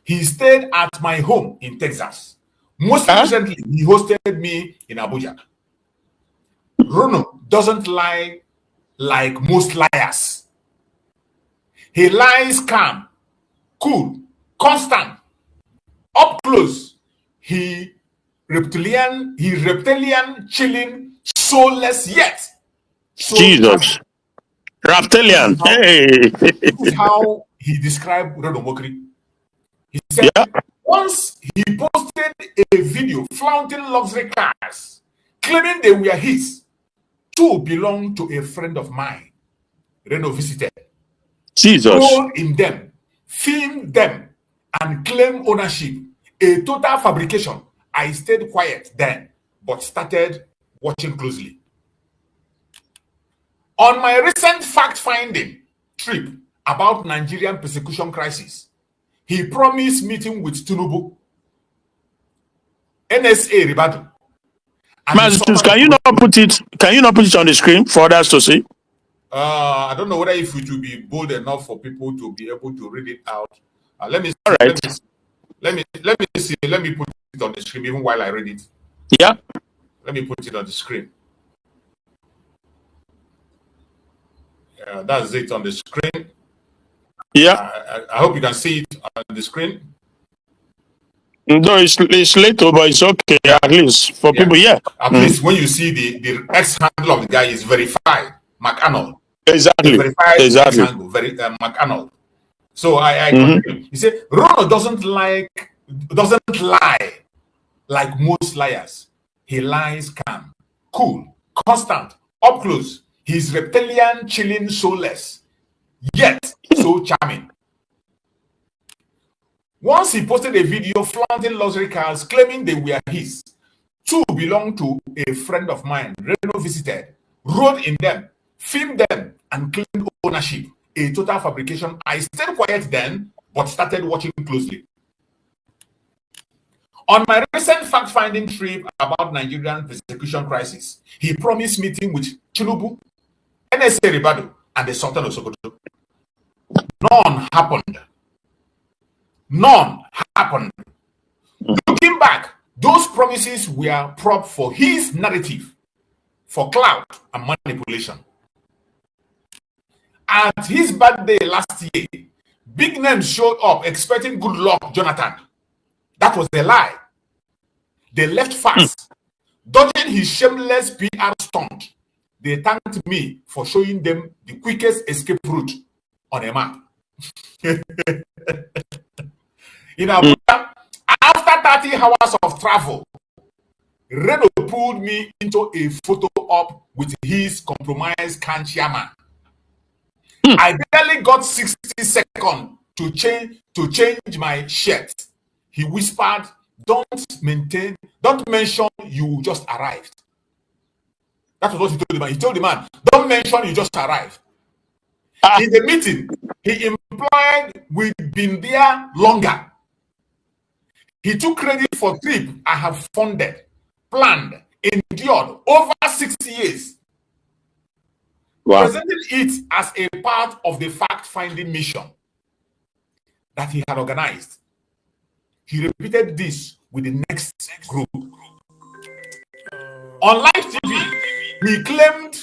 He stayed at my home in Texas. Most recently, he hosted me in Abuja. Reno doesn't lie like most liars. He lies calm, cool, constant, up close. He reptilian, chilling, soulless yet. Jesus. Reptilian. This is how he described Reno Omokri. He said, once he posted a video flaunting luxury cars, claiming they were his. Two belonged to a friend of mine. Reno visited. Jesus. Rode in them, filmed them, and claimed ownership. A total fabrication. I stayed quiet then, but started watching closely. On my recent fact-finding trip about Nigerian persecution crisis, he promised meeting with Tinubu, NSA Ribadu. Master, can you not put it on the screen for others to see? I don't know whether if it will be bold enough for people to be able to read it out. Let me see. All right. Let me see. Let me put it on the screen even while I read it. Yeah. Let me put it on the screen. That's it on the screen. Yeah. I hope you can see it on the screen. No, it's late, but it's okay, at least for people, At least when you see the X handle of the guy is verified, McArnold. Exactly. Verified X handle, McArnold. So I continue. He said, Rono doesn't lie like most liars. He lies calm, cool, constant, up close. He's reptilian, chilling, soulless, yet so charming. Once he posted a video flaunting luxury cars, claiming they were his. Two belonged to a friend of mine. Reno visited, rode in them, filmed them, and claimed ownership. A total fabrication. I stayed quiet then, but started watching closely. On my recent fact-finding trip about Nigerian persecution crisis, he promised meeting with Tinubu, NSA Ribadu, and the Sultan of Sokoto. None happened. None happened. Looking back, those promises were prop for his narrative, for clout and manipulation. At his birthday last year, big names showed up expecting good luck, Jonathan. That was a lie. They left fast, dodging his shameless PR stunt. They thanked me for showing them the quickest escape route on a map. In Abuja, after 30 hours of travel, Reno pulled me into a photo op with his compromised can chairman. I barely got 60 seconds to change my shirt. He whispered, don't mention you just arrived. That was what he told the man. He told the man, don't mention you just arrived. In the meeting, he implied we'd been there longer. He took credit for trip I have funded, planned, endured over 60 years. Wow. Presenting it as a part of the fact-finding mission that he had organized. He repeated this with the next group. On live TV, he claimed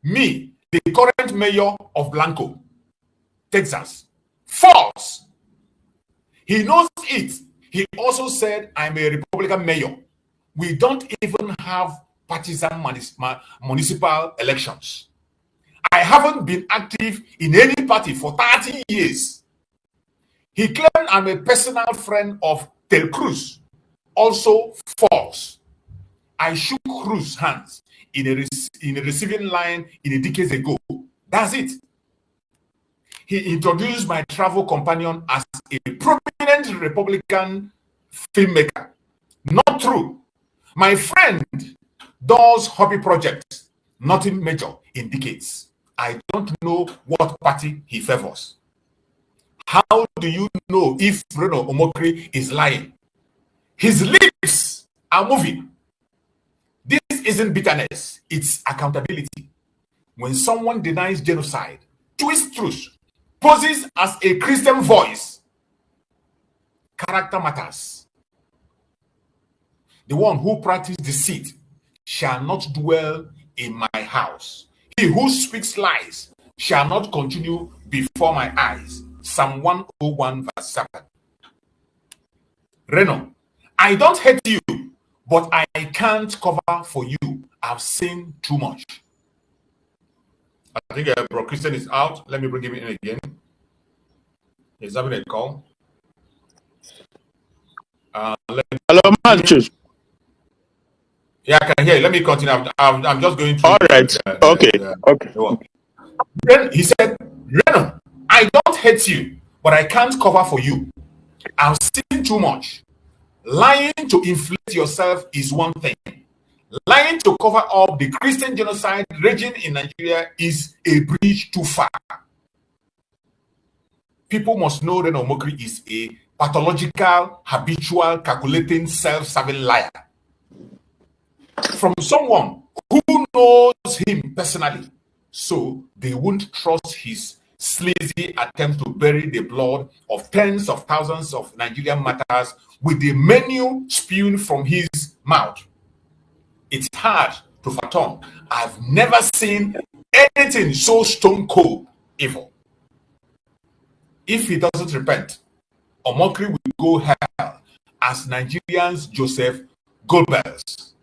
me, the current mayor of Blanco, Texas. False. He knows it. He also said, I'm a Republican mayor. We don't even have partisan municipal elections. I haven't been active in any party for 30 years. He claimed I'm a personal friend of Tel Cruz. Also false. I shook Cruz's hands in a receiving line in a decade ago. That's it. He introduced my travel companion as a prominent Republican filmmaker. Not true. My friend does hobby projects, nothing major in decades. I don't know what party he favors. How do you know if Reno Omokri is lying? His lips are moving. This isn't bitterness, it's accountability. When someone denies genocide, twists truth, poses as a Christian voice, character matters. The one who practices deceit shall not dwell in my house. He who speaks lies shall not continue before my eyes. Psalm 101 verse 7. Reno, I don't hate you, but I can't cover for you. I've seen too much. I think Bro Christian is out. Let me bring him in again. He's having a call. Hello, Matthews. Yeah, I can hear you. Let me continue. I'm just going through. All right. Okay. Then he said, Reno, I don't hate you, but I can't cover for you. I've seen too much. Lying to inflate yourself is one thing. Lying to cover up the Christian genocide raging in Nigeria is a bridge too far. People must know Reno Omokri is a pathological, habitual, calculating, self-serving liar. From someone who knows him personally, so they won't trust his sleazy attempt to bury the blood of tens of thousands of Nigerian martyrs with the menu spewing from his mouth. It's hard to fathom. I've never seen anything so stone cold evil. If he doesn't repent, Omokri will go hell as Nigerians Joseph Goebbels,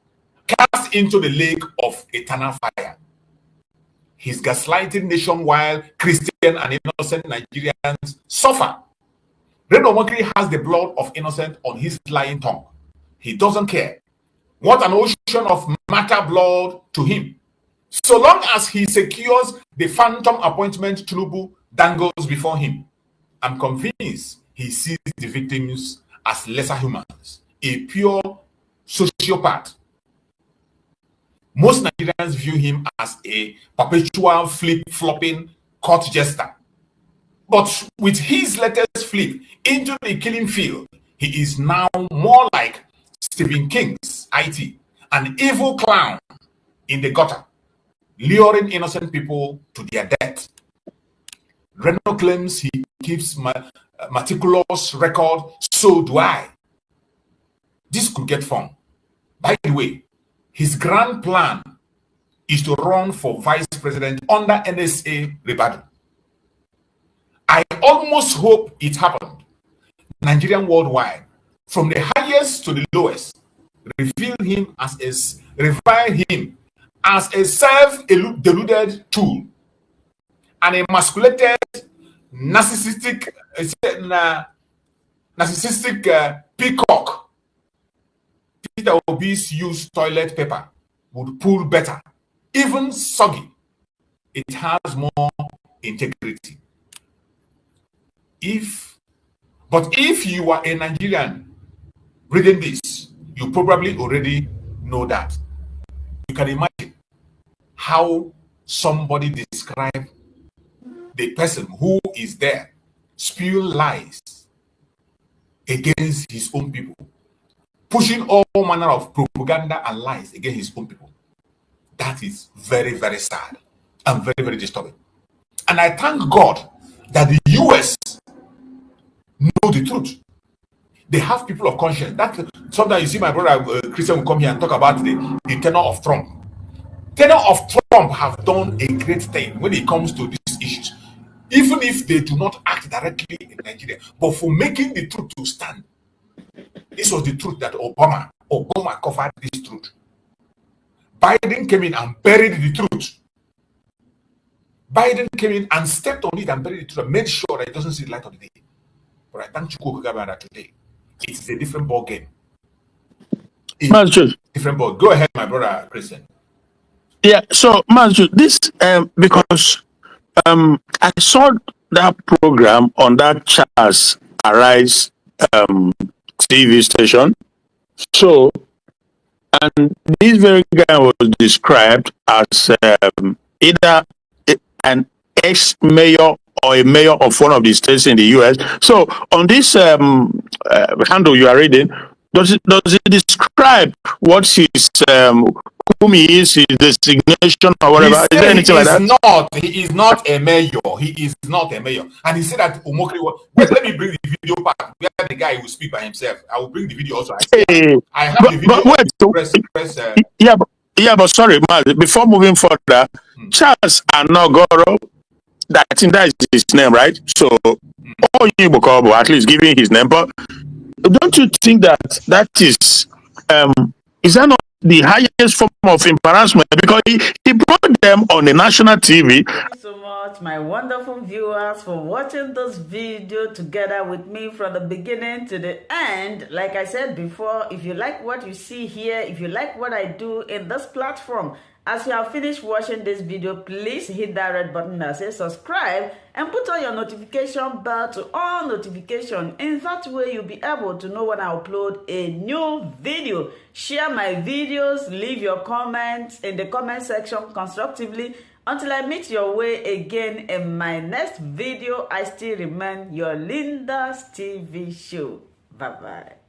cast into the lake of eternal fire. He's gaslighting nation while Christian and innocent Nigerians suffer. Reno Omokri has the blood of innocent on his lying tongue. He doesn't care. What an ocean of matter blood to him. So long as he secures the phantom appointment Tinubu dangles before him, I'm convinced he sees the victims as lesser humans, a pure sociopath. Most Nigerians view him as a perpetual flip-flopping court jester. But with his latest flip into the killing field, he is now more like Stephen King's IT, an evil clown in the gutter, luring innocent people to their death. Reno claims he keeps meticulous record, so do I. This could get fun. By the way, his grand plan is to run for vice president under NSA rebuttal. I almost hope it happened. Nigerian worldwide, from the highest to the lowest, revile him as a self-deluded tool, an emasculated, narcissistic peacock. Peter Obi's used toilet paper would pull better, even soggy. It has more integrity. But if you are a Nigerian reading this, you probably already know that. You can imagine how somebody described the person who is there spewing lies against his own people, pushing all manner of propaganda and lies against his own people. That is very, very sad and very, very disturbing. And I thank God that the US know the truth. They have people of conscience. That sometimes you see my brother Christian will come here and talk about the tenor of Trump. Tenor of Trump have done a great thing when it comes to these issues, even if they do not act directly in Nigeria, but for making the truth to stand. This was the truth that Obama covered this truth. Biden came in and buried the truth. Biden came in and stepped on it and buried the truth and made sure that it doesn't see the light of the day. But I thank Chukwu Kagabana today. It's a different ball game. Different ball. Go ahead, my brother Christian. Yeah, so Mazu, this because I saw that program on that Charles Arise TV station. So, and this very guy was described as either an ex-mayor or a mayor of one of the states in the U.S. So, on this handle you are reading, does it describe what his whom he is, his designation or whatever? Is there anything like that? He is not a mayor. He is not a mayor. And he said that Umokri was. Wait, let me bring the video back where the guy will speak by himself. I will bring the video also. I have the video. But wait, but sorry, Mal, before moving further, Charles Anogoro, I think that is his name, right? So, at least giving his name, but don't you think that is that not the highest form of embarrassment, because he brought them on the national TV? Thank you so much, my wonderful viewers, for watching this video together with me from the beginning to the end. Like I said before, if you like what you see here, if you like what I do in this platform, as you have finished watching this video, please hit that red button that says subscribe and put on your notification bell to all notification. In that way, you'll be able to know when I upload a new video. Share my videos, leave your comments in the comment section constructively. Until I meet your way again in my next video, I still remain your Nnamdi's TV show. Bye-bye.